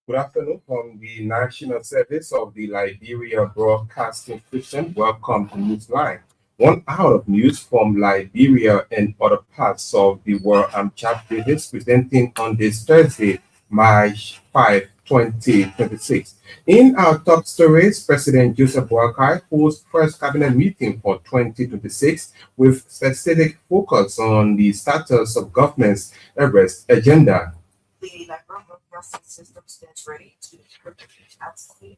Good afternoon from the National Service of the Liberia Broadcasting System. Welcome to Newsline. 1 hour of news from Liberia and other parts of the world. I'm Chap Davis presenting on this Thursday, March 5, 2026. In our top stories, President Joseph Boakai holds first cabinet meeting for 2026 with specific focus on the status of government's arrest agenda. The Liberia Broadcasting System stands ready to absolutely.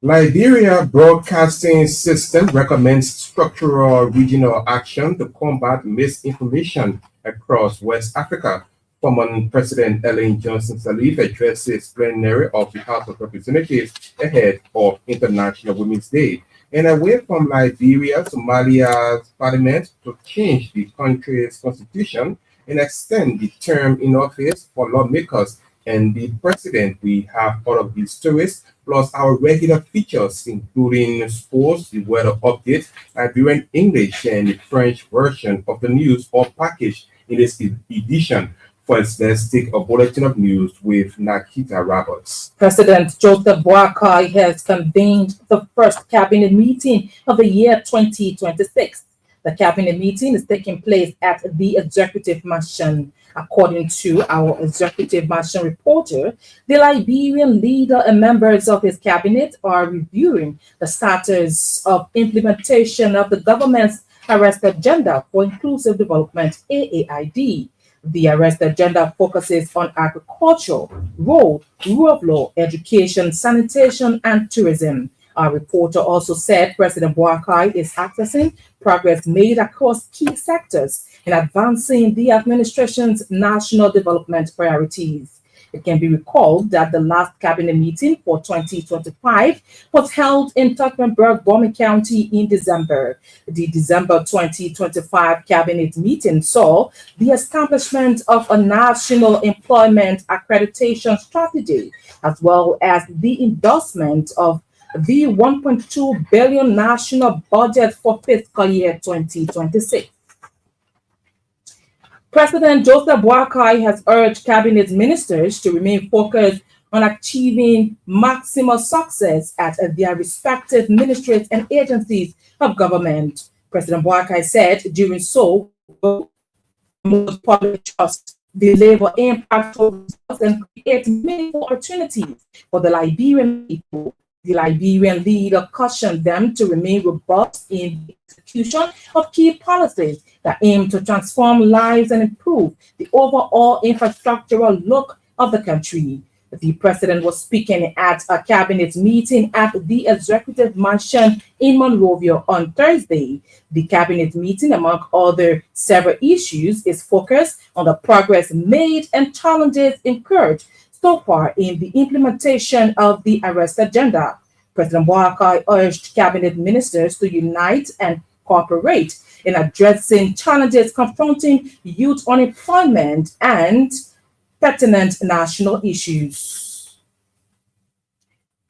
Liberia Broadcasting System recommends structural regional action to combat misinformation across West Africa. Former President Ellen Johnson Sirleaf addresses plenary of the House of Representatives ahead of International Women's Day. And away from Liberia, Somalia's parliament to change the country's constitution and extend the term in office for lawmakers and the president. We have all of these stories, plus our regular features, including sports, the weather update, Liberian English, and the French version of the news, all packaged in this edition. First, let's take a bulletin of news with Nakita Roberts. President Joseph Boakai has convened the first cabinet meeting of the year 2026. The cabinet meeting is taking place at the Executive Mansion. According to our Executive Mansion reporter, the Liberian leader and members of his cabinet are reviewing the status of implementation of the government's arrest agenda for inclusive development, AAID. The arrest agenda focuses on agriculture, road, rule of law, education, sanitation, and tourism. Our reporter also said President Boakai is assessing progress made across key sectors in advancing the administration's national development priorities. It can be recalled that the last cabinet meeting for 2025 was held in Tuckenburg, Bomi County in December. The December 2025 cabinet meeting saw the establishment of a national employment accreditation strategy, as well as the endorsement of the 1.2 billion national budget for fiscal year 2026. President Joseph Boakai has urged cabinet ministers to remain focused on achieving maximum success at their respective ministries and agencies of government. President Boakai said doing so will promote public trust, deliver impactful results, and create meaningful opportunities for the Liberian people. The Liberian leader cautioned them to remain robust in the execution of key policies that aim to transform lives and improve the overall infrastructural look of the country. The president was speaking at a cabinet meeting at the Executive Mansion in Monrovia on Thursday. The cabinet meeting, among other several issues, is focused on the progress made and challenges incurred so far in the implementation of the arrest agenda. President Boakai urged cabinet ministers to unite and cooperate in addressing challenges confronting youth unemployment and pertinent national issues.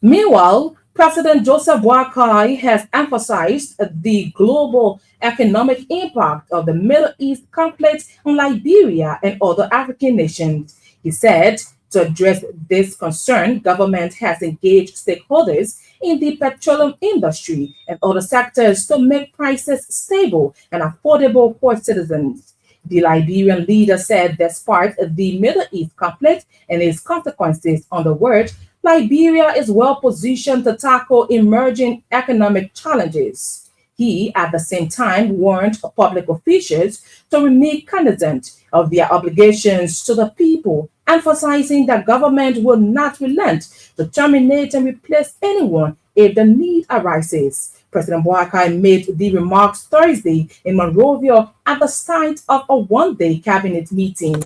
Meanwhile, President Joseph Boakai has emphasized the global economic impact of the Middle East conflict on Liberia and other African nations. He said, to address this concern, government has engaged stakeholders in the petroleum industry and other sectors to make prices stable and affordable for citizens. The Liberian leader said despite the Middle East conflict and its consequences on the world, Liberia is well positioned to tackle emerging economic challenges. He, at the same time, warned public officials to remain cognizant of their obligations to the people, emphasizing that government will not relent to terminate and replace anyone if the need arises. President Boakai made the remarks Thursday in Monrovia at the site of a one-day cabinet meeting.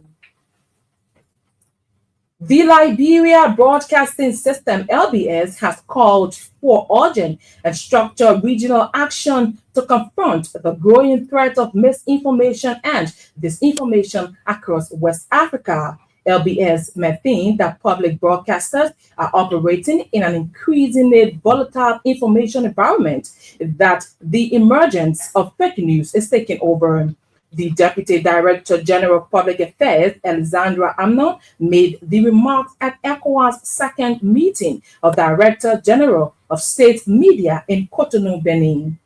The Liberia Broadcasting System, LBS, has called for urgent and structured regional action to confront the growing threat of misinformation and disinformation across West Africa. LBS maintained that public broadcasters are operating in an increasingly volatile information environment, that the emergence of fake news is taking over. The Deputy Director General of Public Affairs, Alexandra Amnon, made the remarks at ECOWAS' second meeting of Director General of State Media in Cotonou, Benin.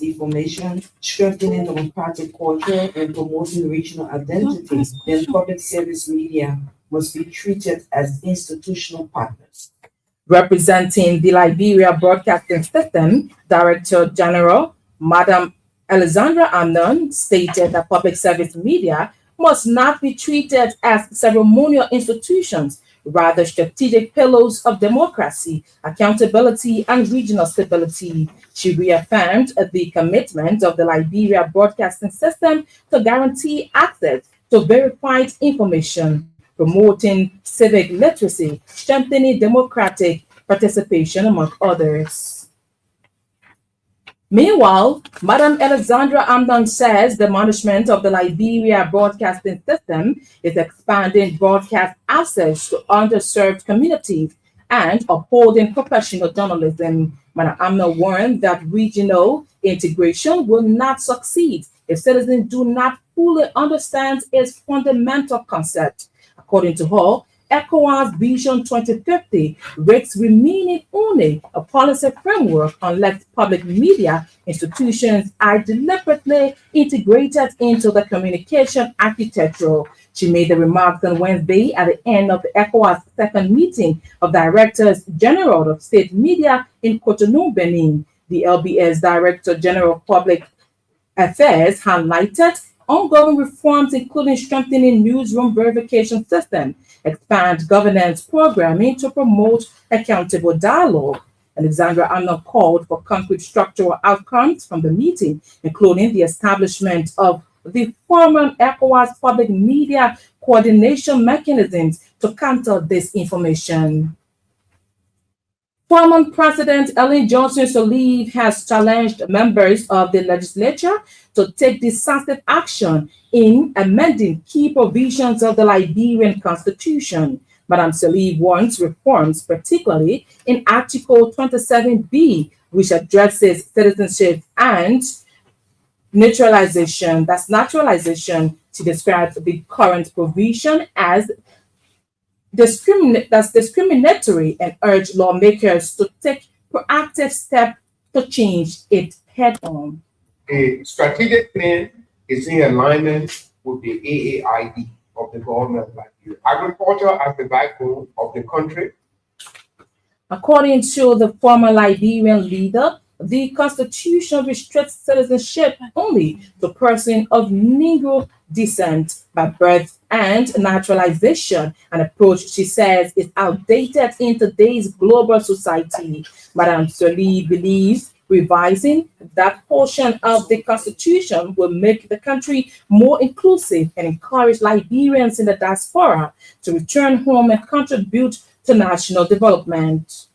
Information, strengthening democratic culture, and promoting regional identity, then public service media must be treated as institutional partners. Representing the Liberia Broadcasting System, Director General Madam Alexandra Amnon stated that public service media must not be treated as ceremonial institutions, rather strategic pillars of democracy, accountability, and regional stability. She reaffirmed the commitment of the Liberia Broadcasting System to guarantee access to verified information, promoting civic literacy, strengthening democratic participation, among others. Meanwhile, Madam Alexandra Amnon says the management of the Liberia Broadcasting System is expanding broadcast access to underserved communities and upholding professional journalism. Madam Amnon warned that regional integration will not succeed if citizens do not fully understand its fundamental concept. According to her, ECOWAS Vision 2050 risks remaining only a policy framework unless public media institutions are deliberately integrated into the communication architecture. She made the remarks on Wednesday at the end of the ECOWAS second meeting of Directors General of State Media in Cotonou, Benin. The LBS Director General of Public Affairs highlighted ongoing reforms, including strengthening newsroom verification system, expand governance programming to promote accountable dialogue. Alexandra Amnon called for concrete structural outcomes from the meeting, including the establishment of the former ECOWAS public media coordination mechanisms to counter disinformation. Former President Ellen Johnson Sirleaf has challenged members of the legislature to take decisive action in amending key provisions of the Liberian Constitution. Madam Sirleaf wants reforms, particularly in Article 27B, which addresses citizenship and naturalization. That's naturalization. She describes the current provision as discriminatory and urge lawmakers to take proactive steps to change it head on. A strategic plan is in alignment with the AAID of the government of Liberia. Agriculture as the backbone of the country. According to the former Liberian leader, the Constitution restricts citizenship only to persons of Negro descent by birth and naturalization, an approach she says is outdated in today's global society. Madam Sirleaf believes revising that portion of the Constitution will make the country more inclusive and encourage Liberians in the diaspora to return home and contribute to national development.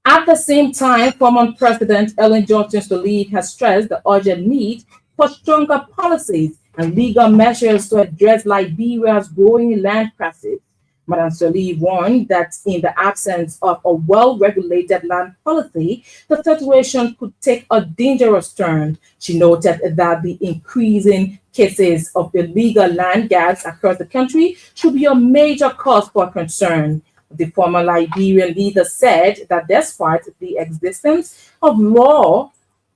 At the same time, former President Ellen Johnson Sirleaf has stressed the urgent need for stronger policies and legal measures to address Liberia's growing land crisis. Madam Sirleaf warned that in the absence of a well-regulated land policy, the situation could take a dangerous turn. She noted that the increasing cases of illegal land grabs across the country should be a major cause for concern. The former Liberian leader said that despite the existence of law,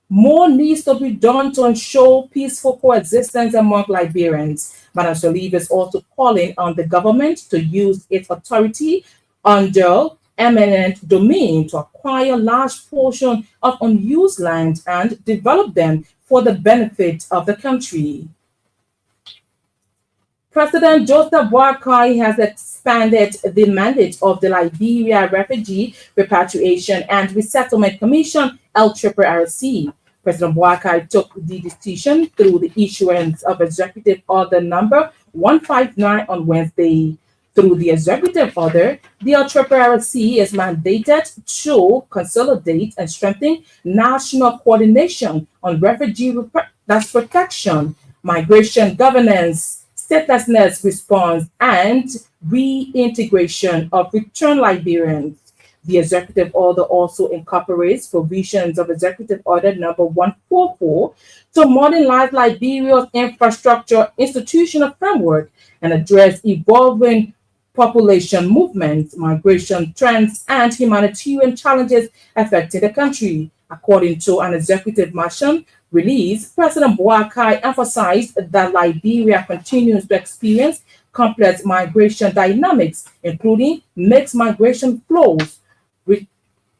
more needs to be done to ensure peaceful coexistence among Liberians. Madam Sirleaf is also calling on the government to use its authority under eminent domain to acquire large portions of unused land and develop them for the benefit of the country. President Joseph Boakai has expanded the mandate of the Liberia Refugee Repatriation and Resettlement Commission, LRRC. President Boakai took the decision through the issuance of Executive Order number 159 on Wednesday. Through the executive order, the LRRC is mandated to consolidate and strengthen national coordination on refugee protection, migration governance, statelessness response, and reintegration of returned Liberians. The executive order also incorporates provisions of Executive Order number 144 to modernize Liberia's infrastructure institutional framework and address evolving population movements, migration trends, and humanitarian challenges affecting the country. According to an executive mission release, President Boakai emphasized that Liberia continues to experience complex migration dynamics, including mixed migration flows,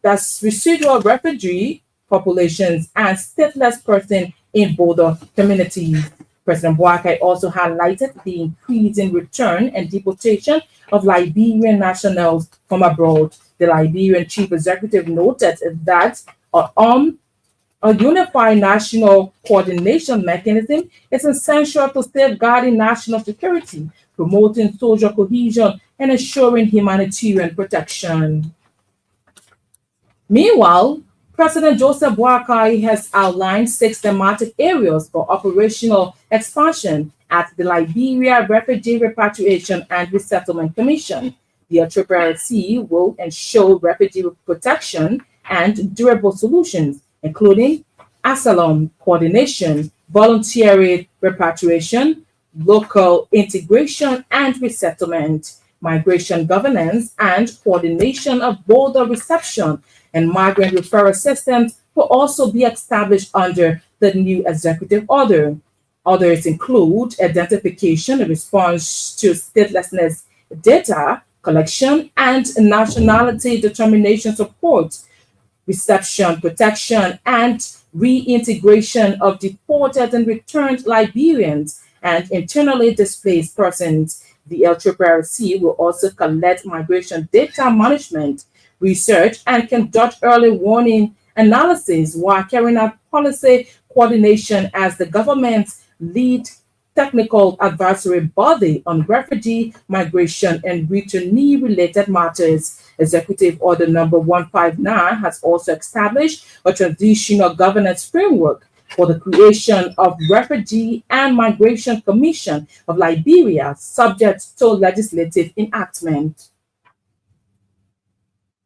that's residual refugee populations, and stateless persons in border communities. President Boakai also highlighted the increasing return and deportation of Liberian nationals from abroad. The Liberian chief executive noted that a unified national coordination mechanism is essential to safeguarding national security, promoting social cohesion, and ensuring humanitarian protection. Meanwhile, President Joseph Boakai has outlined 6 thematic areas for operational expansion at the Liberia Refugee Repatriation and Resettlement Commission. The LCRC will ensure refugee protection and durable solutions, including asylum coordination, voluntary repatriation, local integration and resettlement, migration governance, and coordination of border reception and migrant referral systems will also be established under the new executive order. Others include identification and response to statelessness data collection and nationality determination support, reception, protection, and reintegration of deported and returned Liberians and internally displaced persons. The LCCC will also collect migration data management, research, and conduct early warning analysis while carrying out policy coordination as the government's lead technical advisory body on refugee, migration, and returnee-related matters. Executive Order number 159 has also established a transitional governance framework for the creation of Refugee and Migration Commission of Liberia, subject to legislative enactment.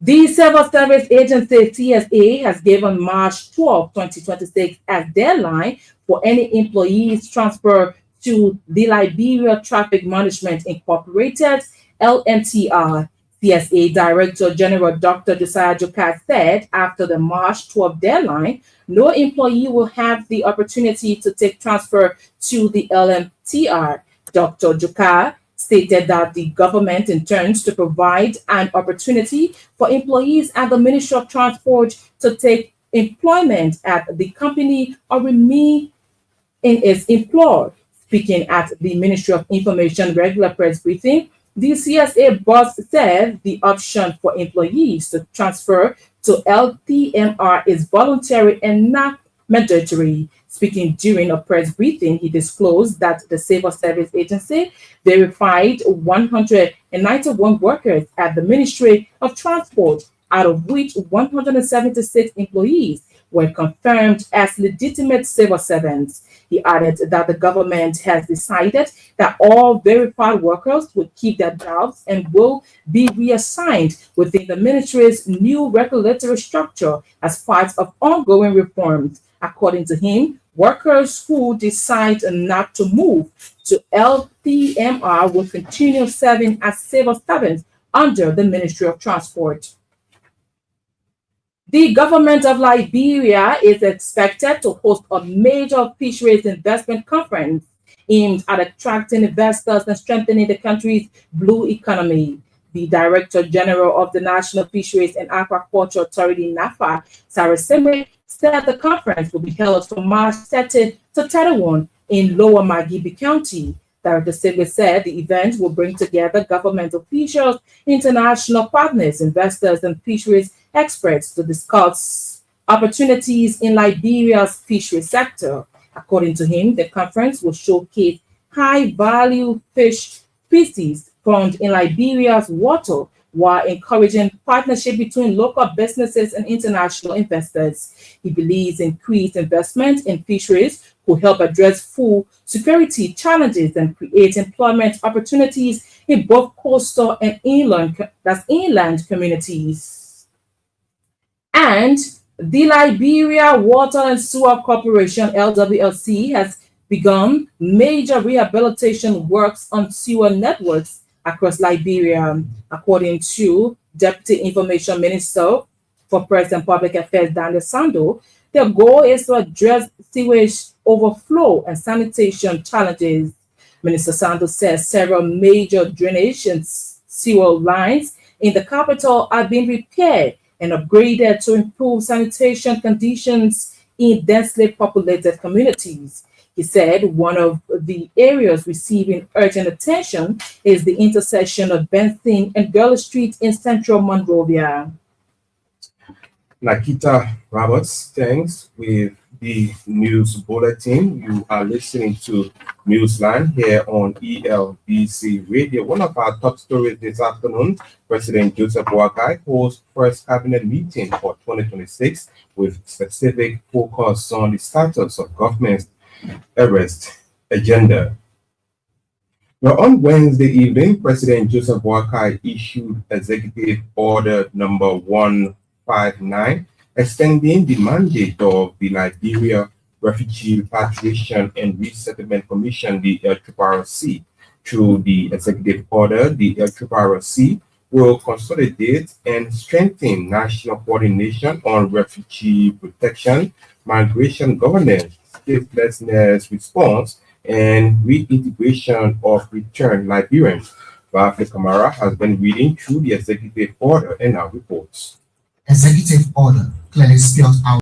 The Civil Service Agency CSA has given March 12, 2026 as deadline for any employees transfer to the Liberia Traffic Management Incorporated, LNTR. CSA Director General Dr. Josiah Jokai said after the March 12 deadline, no employee will have the opportunity to take transfer to the LNTR. Dr. Jokai stated that the government intends to provide an opportunity for employees at the Ministry of Transport to take employment at the company or remain in its employ. Speaking at the Ministry of Information regular press briefing, the CSA boss said the option for employees to transfer to LTMR is voluntary and not mandatory. Speaking during a press briefing, he disclosed that the Civil Service Agency verified 191 workers at the Ministry of Transport, out of which 176 employees were confirmed as legitimate civil servants. He added that the government has decided that all verified workers will keep their jobs and will be reassigned within the ministry's new regulatory structure as part of ongoing reforms. According to him, workers who decide not to move to LTMR will continue serving as civil servants under the Ministry of Transport. The government of Liberia is expected to host a major fisheries investment conference aimed at attracting investors and strengthening the country's blue economy. The Director General of the National Fisheries and Aquaculture Authority, NAFA, Sarah Simwe, said the conference will be held from March 30 to 31 in Lower Magibi County. Director Simwe said the event will bring together government officials, international partners, investors, and fisheries experts to discuss opportunities in Liberia's fisheries sector. According to him, the conference will showcase high-value fish species found in Liberia's water while encouraging partnership between local businesses and international investors. He believes increased investment in fisheries could help address food security challenges and create employment opportunities in both coastal and inland communities. And the Liberia Water and Sewer Corporation, LWLC, has begun major rehabilitation works on sewer networks across Liberia, according to Deputy Information Minister for Press and Public Affairs, Daniel Sando. The goal is to address sewage overflow and sanitation challenges. Minister Sando says several major drainage and sewer lines in the capital are being repaired and upgraded to improve sanitation conditions in densely populated communities. He said one of the areas receiving urgent attention is the intersection of Benson and Gurley Street in central Monrovia. Nikita Roberts, thanks with the news bulletin. You are listening to Newsline here on ELBC Radio. One of our top stories this afternoon, President Joseph Boakai holds first cabinet meeting for 2026 with specific focus on the status of government's arrest agenda. Now, on Wednesday evening, President Joseph Boakai issued Executive Order number 159, extending the mandate of the Liberia Refugee Repatriation and Resettlement Commission, the LRRC. Through the executive order, the LRRC will consolidate and strengthen national coordination on refugee protection, migration governance, statelessness response, and reintegration of returned Liberians. Rafi Kamara has been reading through the executive order and now reports. Executive order clearly spelled out